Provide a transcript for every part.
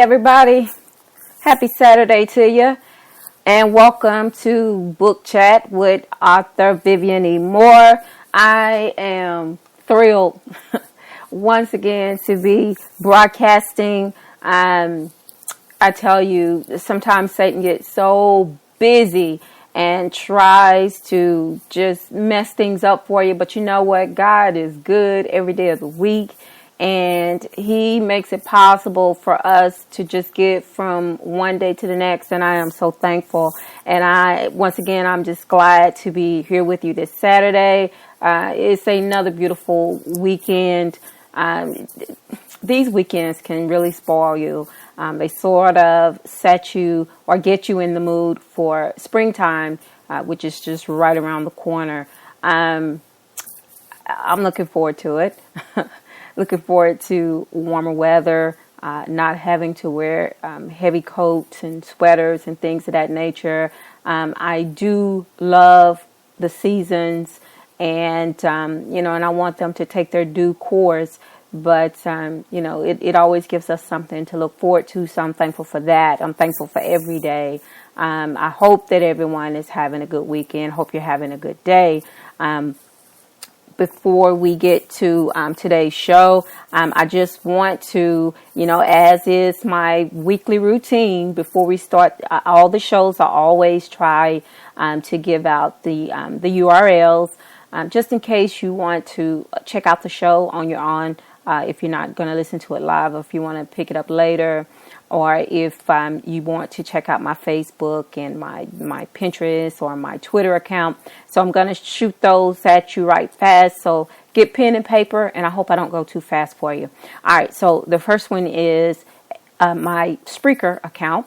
everybody. Happy Saturday to you. And welcome to Book Chat with author Vivian E. Moore. I am thrilled once again to be broadcasting. I tell you, sometimes Satan gets so busy and tries to just mess things up for you. But you know what? God is good every day of the week. And he makes it possible for us to just get from one day to the next. And I am so thankful. And once again, I'm just glad to be here with you this Saturday. It's another beautiful weekend. These weekends can really spoil you. They sort of set you or get you in the mood for springtime, which is just right around the corner. I'm looking forward to it. Looking forward to warmer weather, not having to wear heavy coats and sweaters and things of that nature. I do love the seasons, and and I want them to take their due course. But it always gives us something to look forward to. So I'm thankful for that. I'm thankful for every day. I hope that everyone is having a good weekend. Hope you're having a good day. Before we get to today's show, I just want to, as is my weekly routine, before we start all the shows, I always try to give out the URLs just in case you want to check out the show on your own. If you're not going to listen to it live, or if you want to pick it up later, or if you want to check out my Facebook and my Pinterest or my Twitter account. So I'm going to shoot those at you right fast. So get pen and paper, and I hope I don't go too fast for you. All right, so the first one is my Spreaker account,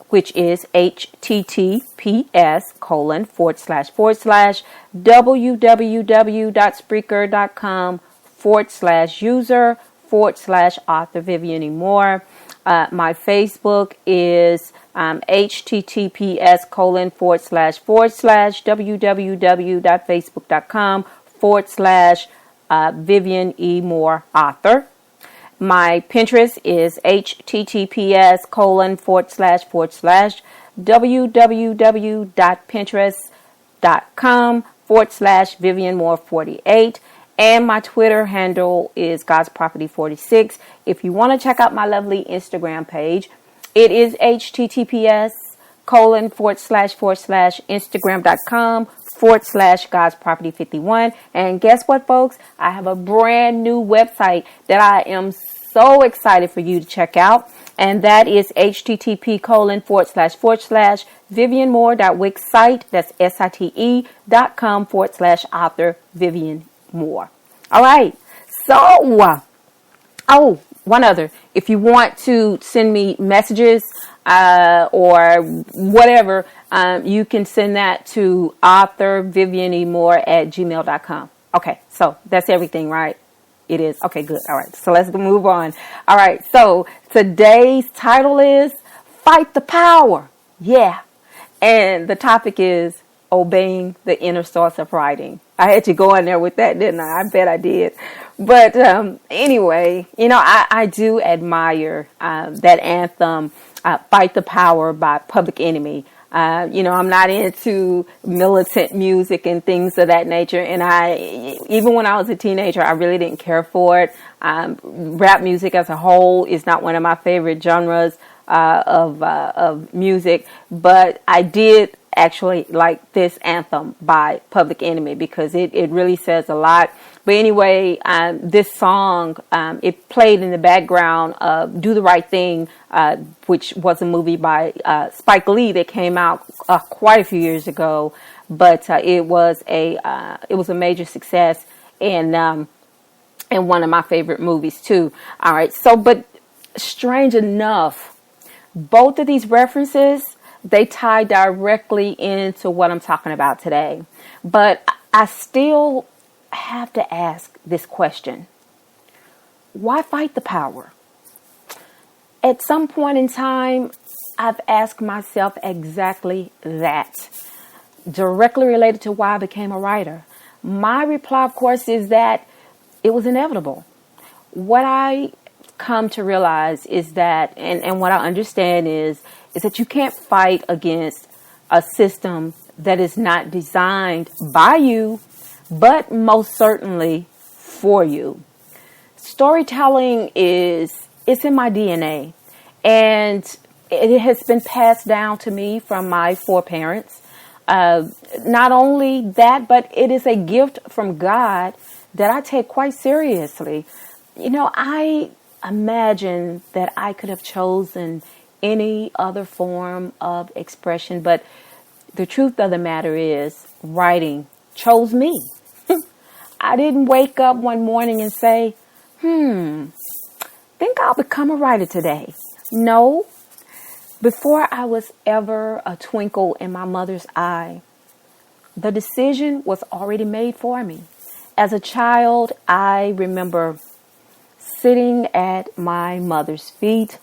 which is https://www.spreaker.com/user/author Vivian E. Moore. My Facebook is https://www.facebook.com/Vivian E. Moore author. My Pinterest is https://www.pinterest.com/Vivian Moore 48. And my Twitter handle is God's Property 46. If you want to check out my lovely Instagram page, it is https://instagram.com/God's Property 51. And guess what, folks? I have a brand new website that I am so excited for you to check out. And that is http://vivianmoore.wixsite. That's site.com/author Vivian Moore. All right. So, one other. If you want to send me messages or whatever, you can send that to authorvivianemore@gmail.com. Okay. So that's everything, right? It is. Okay, good. All right. So let's move on. All right. So today's title is Fight the Power. Yeah. And the topic is obeying the inner source of writing. I had to go in there with that, didn't I? I bet I did. But anyway, I do admire that anthem, Fight the Power by Public Enemy. I'm not into militant music and things of that nature. And even when I was a teenager, I really didn't care for it. Rap music as a whole is not one of my favorite genres of music. But I did actually like this anthem by Public Enemy because it really says a lot. But anyway, this song, it played in the background of Do the Right Thing, which was a movie by Spike Lee that came out quite a few years ago. But it was a major success and one of my favorite movies too. All right, so but strange enough, both of these references, they tie directly into what I'm talking about today. But I still have to ask this question. Why fight the power? At some point in time, I've asked myself exactly that. Directly related to why I became a writer. My reply, of course, is that it was inevitable. What I come to realize is that, and what I understand is that you can't fight against a system that is not designed by you, but most certainly for you. Storytelling it's in my DNA, and it has been passed down to me from my foreparents. Not only that, but it is a gift from God that I take quite seriously. I imagine that I could have chosen any other form of expression, but the truth of the matter is writing chose me. I didn't wake up one morning and say, think I'll become a writer today. No, before I was ever a twinkle in my mother's eye, the decision was already made for me. As a child, I remember sitting at my mother's feet,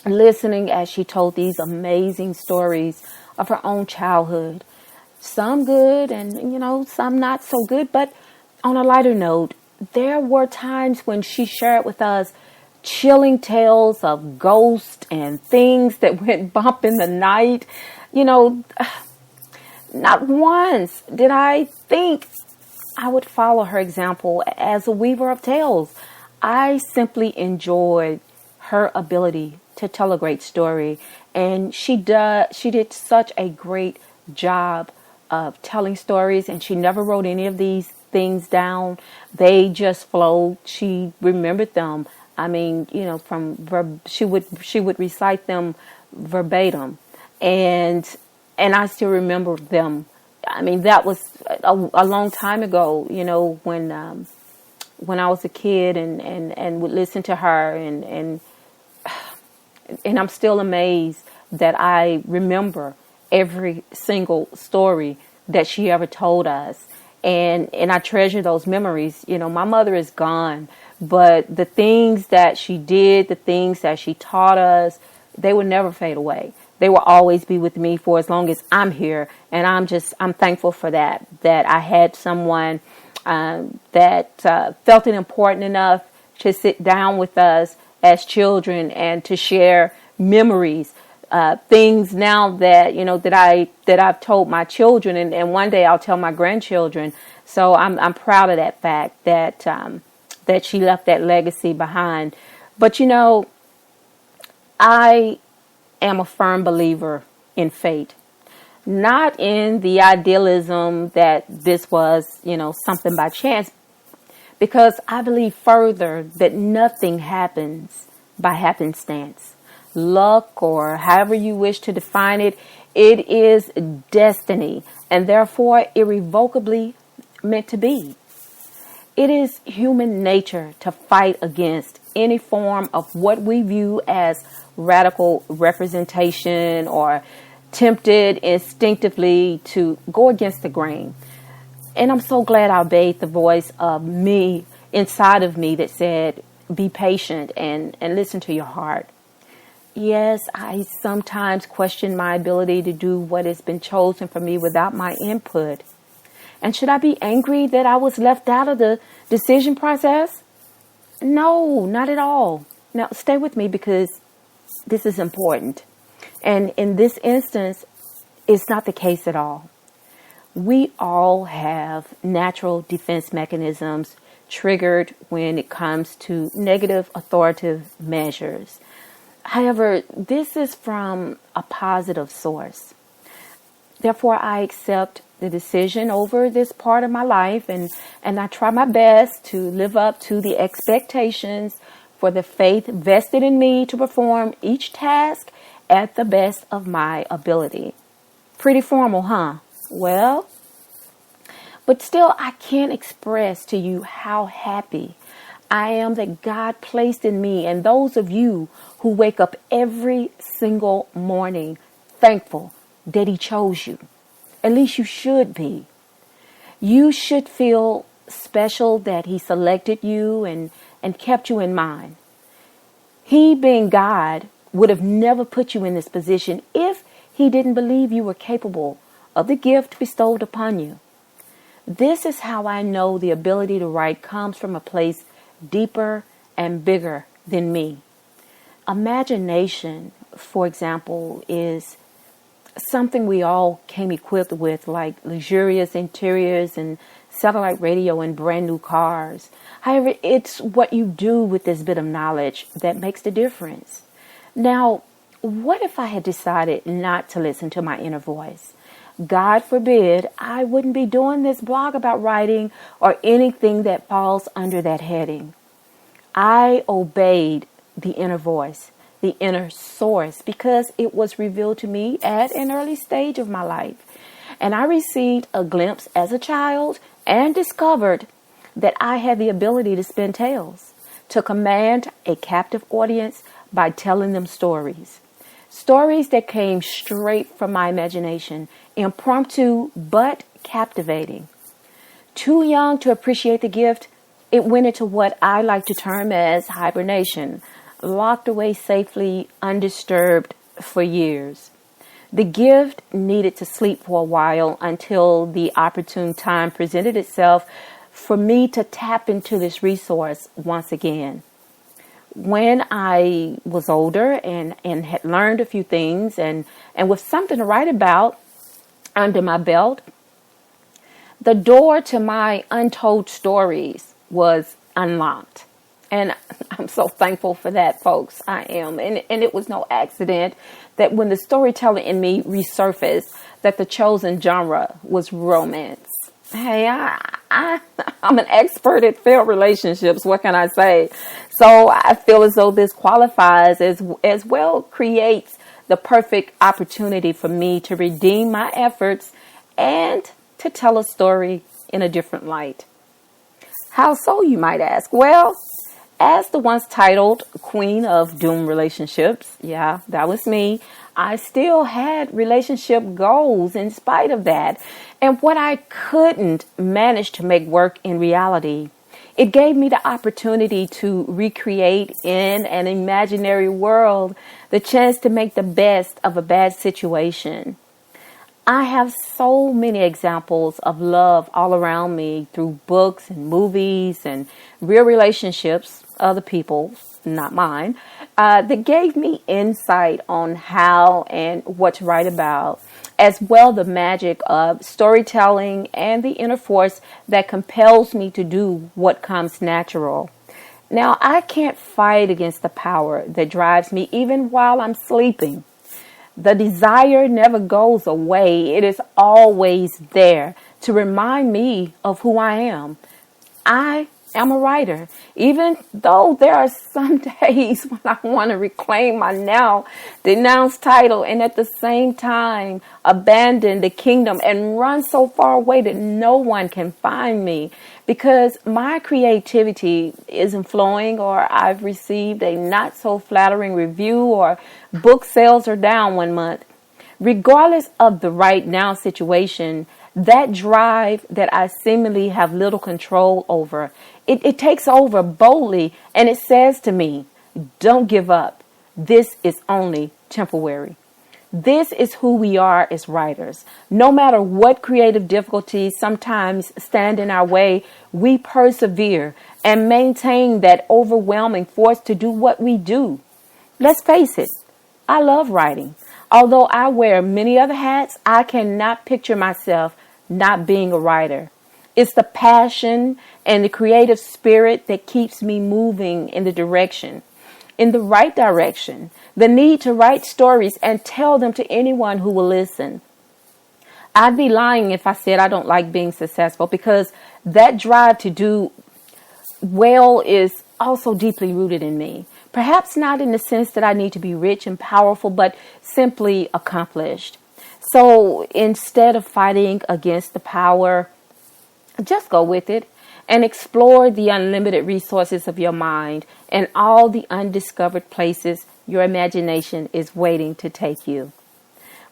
listening as she told these amazing stories of her own childhood. Some good and, some not so good. But on a lighter note, there were times when she shared with us chilling tales of ghosts and things that went bump in the night. Not once did I think I would follow her example as a weaver of tales. I simply enjoyed her ability to tell a great story, and she did such a great job of telling stories, and she never wrote any of these things down. They just flowed. She remembered them. I mean, she would recite them verbatim, and I still remember them. I mean, that was a long time ago, when I was a kid and would listen to her, and I'm still amazed that I remember every single story that she ever told us. And I treasure those memories. My mother is gone, but the things that she did, the things that she taught us, they will never fade away. They will always be with me for as long as I'm here. And I'm thankful for that I had someone that felt it important enough to sit down with us as children and to share memories, things now that that I've told my children, and one day I'll tell my grandchildren. So I'm proud of that fact that she left that legacy behind. But I am a firm believer in fate. Not in the idealism that this was, something by chance, because I believe further that nothing happens by happenstance. Luck, or however you wish to define it, it is destiny, and therefore irrevocably meant to be. It is human nature to fight against any form of what we view as radical representation, or tempted instinctively to go against the grain. And I'm so glad I obeyed the voice of me inside of me that said, be patient and listen to your heart. Yes, I sometimes question my ability to do what has been chosen for me without my input. And should I be angry that I was left out of the decision process? No, not at all. Now, stay with me, because this is important. And in this instance, it's not the case at all. We all have natural defense mechanisms triggered when it comes to negative authoritative measures. However, this is from a positive source. Therefore, I accept the decision over this part of my life, and I try my best to live up to the expectations for the faith vested in me to perform each task at the best of my ability. Pretty formal, huh? Well, but still, I can't express to you how happy I am that God placed in me, and those of you who wake up every single morning thankful that He chose you. At least you should be. You should feel special that He selected you and kept you in mind. He, being God, would have never put you in this position if He didn't believe you were capable of the gift bestowed upon you. This is how I know the ability to write comes from a place deeper and bigger than me. Imagination, for example, is something we all came equipped with, like luxurious interiors and satellite radio and brand new cars. However, it's what you do with this bit of knowledge that makes the difference. Now, what if I had decided not to listen to my inner voice? God forbid I wouldn't be doing this blog about writing or anything that falls under that heading. I obeyed the inner voice, the inner source, because it was revealed to me at an early stage of my life. And I received a glimpse as a child and discovered that I had the ability to spin tales, to command a captive audience by telling them stories. Stories that came straight from my imagination, impromptu but captivating. Too young to appreciate the gift, it went into what I like to term as hibernation, locked away safely, undisturbed for years. The gift needed to sleep for a while until the opportune time presented itself for me to tap into this resource once again. When I was older and had learned a few things and with something to write about under my belt, the door to my untold stories was unlocked. And I'm so thankful for that, folks. I am. And it was no accident that when the storyteller in me resurfaced, that the chosen genre was romance. Hey, I'm an expert at failed relationships. What can I say? So I feel as though this qualifies as well, creates the perfect opportunity for me to redeem my efforts and to tell a story in a different light. How so, you might ask? Well, as the once titled Queen of Doomed Relationships, yeah, that was me, I still had relationship goals in spite of that. And what I couldn't manage to make work in reality, it gave me the opportunity to recreate in an imaginary world the chance to make the best of a bad situation. I have so many examples of love all around me through books and movies and real relationships, other people's, not mine, that gave me insight on how and what to write about, as well the magic of storytelling and the inner force that compels me to do what comes natural. Now, I can't fight against the power that drives me even while I'm sleeping. The desire never goes away. It is always there to remind me of who I am. I am a writer, even though there are some days when I want to reclaim my now denounced title and at the same time abandon the kingdom and run so far away that no one can find me because my creativity isn't flowing, or I've received a not so flattering review, or book sales are down one month. Regardless of the right now situation, that drive that I seemingly have little control over, it takes over boldly, and it says to me, don't give up. This is only temporary. This is who we are as writers. No matter what creative difficulties sometimes stand in our way, we persevere and maintain that overwhelming force to do what we do. Let's face it, I love writing. Although I wear many other hats, I cannot picture myself not being a writer. It's the passion and the creative spirit that keeps me moving in the right direction. The need to write stories and tell them to anyone who will listen. I'd be lying if I said I don't like being successful, because that drive to do well is also deeply rooted in me. Perhaps not in the sense that I need to be rich and powerful, but simply accomplished. So instead of fighting against the power, just go with it and explore the unlimited resources of your mind and all the undiscovered places your imagination is waiting to take you.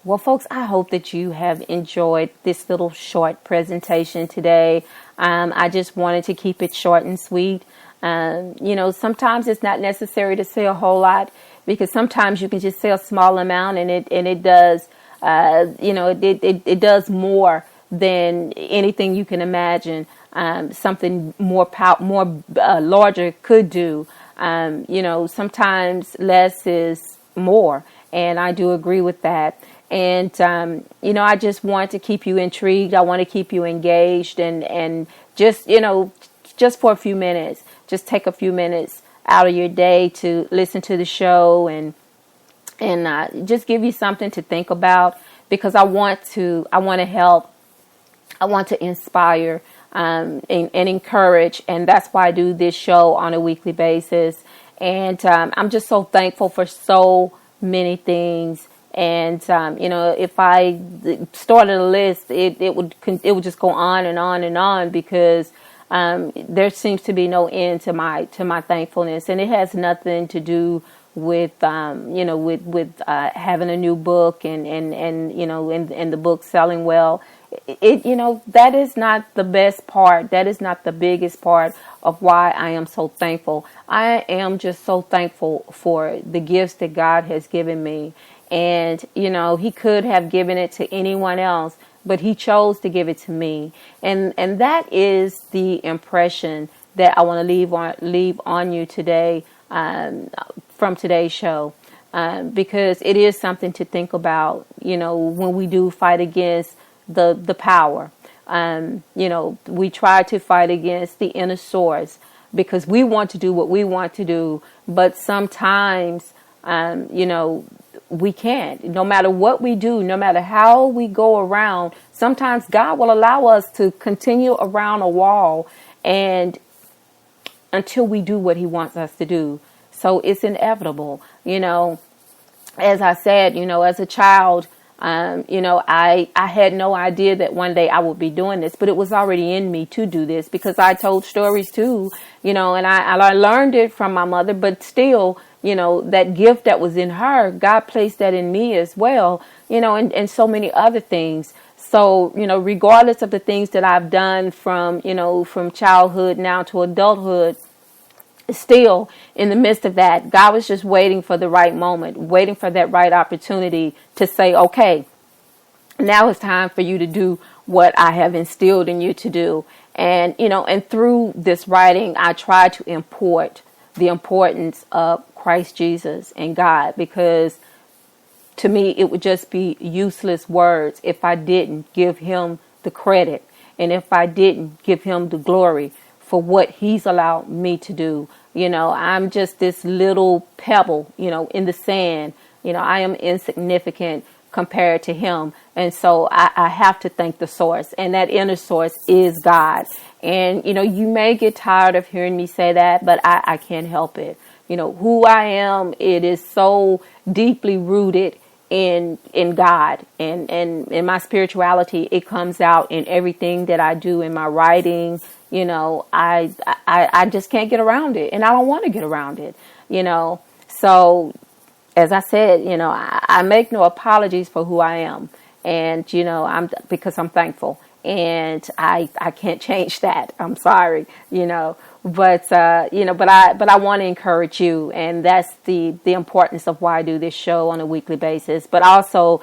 Well, folks, I hope that you have enjoyed this little short presentation today. I just wanted to keep it short and sweet. Sometimes it's not necessary to say a whole lot, because sometimes you can just say a small amount and it does, it does more than anything you can imagine. Something more larger could do. Sometimes less is more. And I do agree with that. And, I just want to keep you intrigued. I want to keep you engaged and just, just for a few minutes, just take a few minutes out of your day to listen to the show and just give you something to think about, because I want to help. I want to inspire and encourage. And that's why I do this show on a weekly basis. And I'm just so thankful for so many things. And, if I started a list, it would just go on and on and on, because there seems to be no end to my thankfulness. And it has nothing to do with having a new book and the book selling well. That is not the best part. That is not the biggest part of why I am so thankful. I am just so thankful for the gifts that God has given me. And, he could have given it to anyone else, but he chose to give it to me. And that is the impression that I want to leave on you today, from today's show. Because it is something to think about, when we do fight against the power. We try to fight against the inner source because we want to do what we want to do. But sometimes, we can't. No matter what we do, no matter how we go around, sometimes God will allow us to continue around a wall and until we do what he wants us to do. So it's inevitable. As I said, as a child, I had no idea that one day I would be doing this, but it was already in me to do this because I told stories too, and I learned it from my mother, but still, that gift that was in her, God placed that in me as well, and so many other things. So, regardless of the things that I've done from childhood now to adulthood, still in the midst of that, God was just waiting for the right moment, waiting for that right opportunity to say, okay, now it's time for you to do what I have instilled in you to do. And, and through this writing, I try to import the importance of Christ Jesus and God, because to me, it would just be useless words if I didn't give him the credit and if I didn't give him the glory for what he's allowed me to do. I'm just this little pebble, in the sand. I am insignificant compared to him. And so I have to thank the source, and that inner source is God. And, you may get tired of hearing me say that, but I can't help it. Who I am, it is so deeply rooted in God and in my spirituality. It comes out in everything that I do in my writing. I just can't get around it, and I don't want to get around it, So as I said, I make no apologies for who I am, and, because I'm thankful, and I can't change that. I'm sorry, but I want to encourage you, and that's the importance of why I do this show on a weekly basis. But also,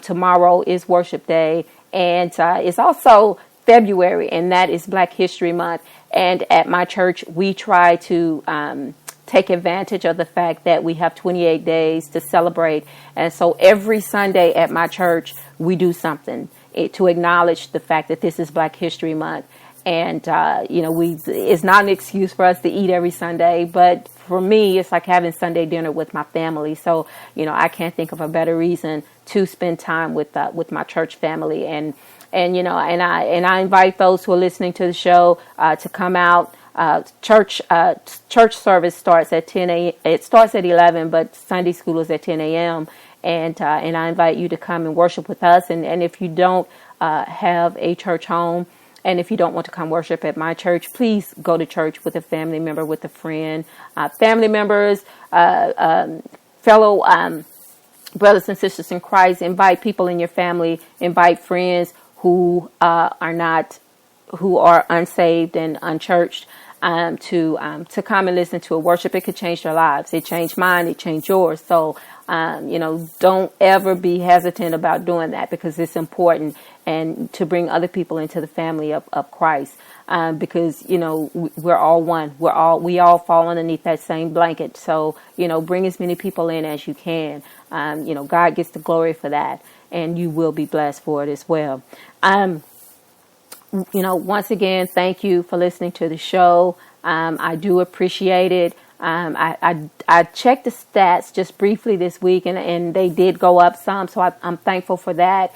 tomorrow is Worship Day, and it's also February, and that is Black History Month. And at my church, we try to take advantage of the fact that we have 28 days to celebrate. And so every Sunday at my church, we do something to acknowledge the fact that this is Black History Month. And, it's not an excuse for us to eat every Sunday, but for me, it's like having Sunday dinner with my family. So, I can't think of a better reason to spend time with my church family. And I invite those who are listening to the show to come out. Church service starts at 10 a.m. It starts at 11, but Sunday school is at 10 a.m. And I invite you to come and worship with us. And if you don't have a church home, and if you don't want to come worship at my church, please go to church with a family member, with a friend, family members, fellow brothers and sisters in Christ. Invite people in your family, invite friends who are unsaved and unchurched, to come and listen to a worship. It could change their lives. It changed mine. It changed yours. So Don't ever be hesitant about doing that, because it's important, and to bring other people into the family of Christ. Because, we're all one. We all fall underneath that same blanket. So, bring as many people in as you can. God gets the glory for that, and you will be blessed for it as well. Once again, thank you for listening to the show. I do appreciate it. I checked the stats just briefly this week, and they did go up some. So I'm thankful for that.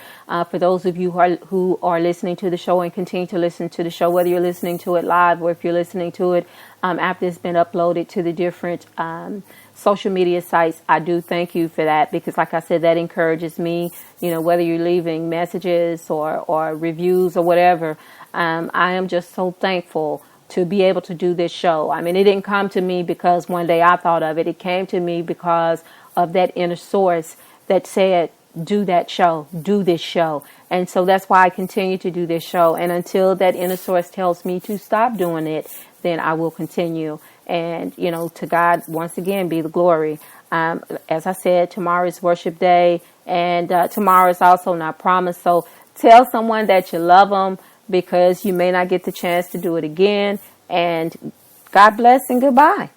For those of you who are listening to the show and continue to listen to the show, whether you're listening to it live or if you're listening to it after it's been uploaded to the different social media sites, I do thank you for that, because like I said, that encourages me, whether you're leaving messages or reviews or whatever. I am just so thankful to be able to do this show. I mean, it didn't come to me because one day I thought of it. It came to me because of that inner source that said, do that show, do this show. And so that's why I continue to do this show. And until that inner source tells me to stop doing it, then I will continue. And, to God, once again, be the glory. As I said, tomorrow is worship day, and tomorrow is also not promised. So tell someone that you love them, because you may not get the chance to do it again. And God bless and goodbye.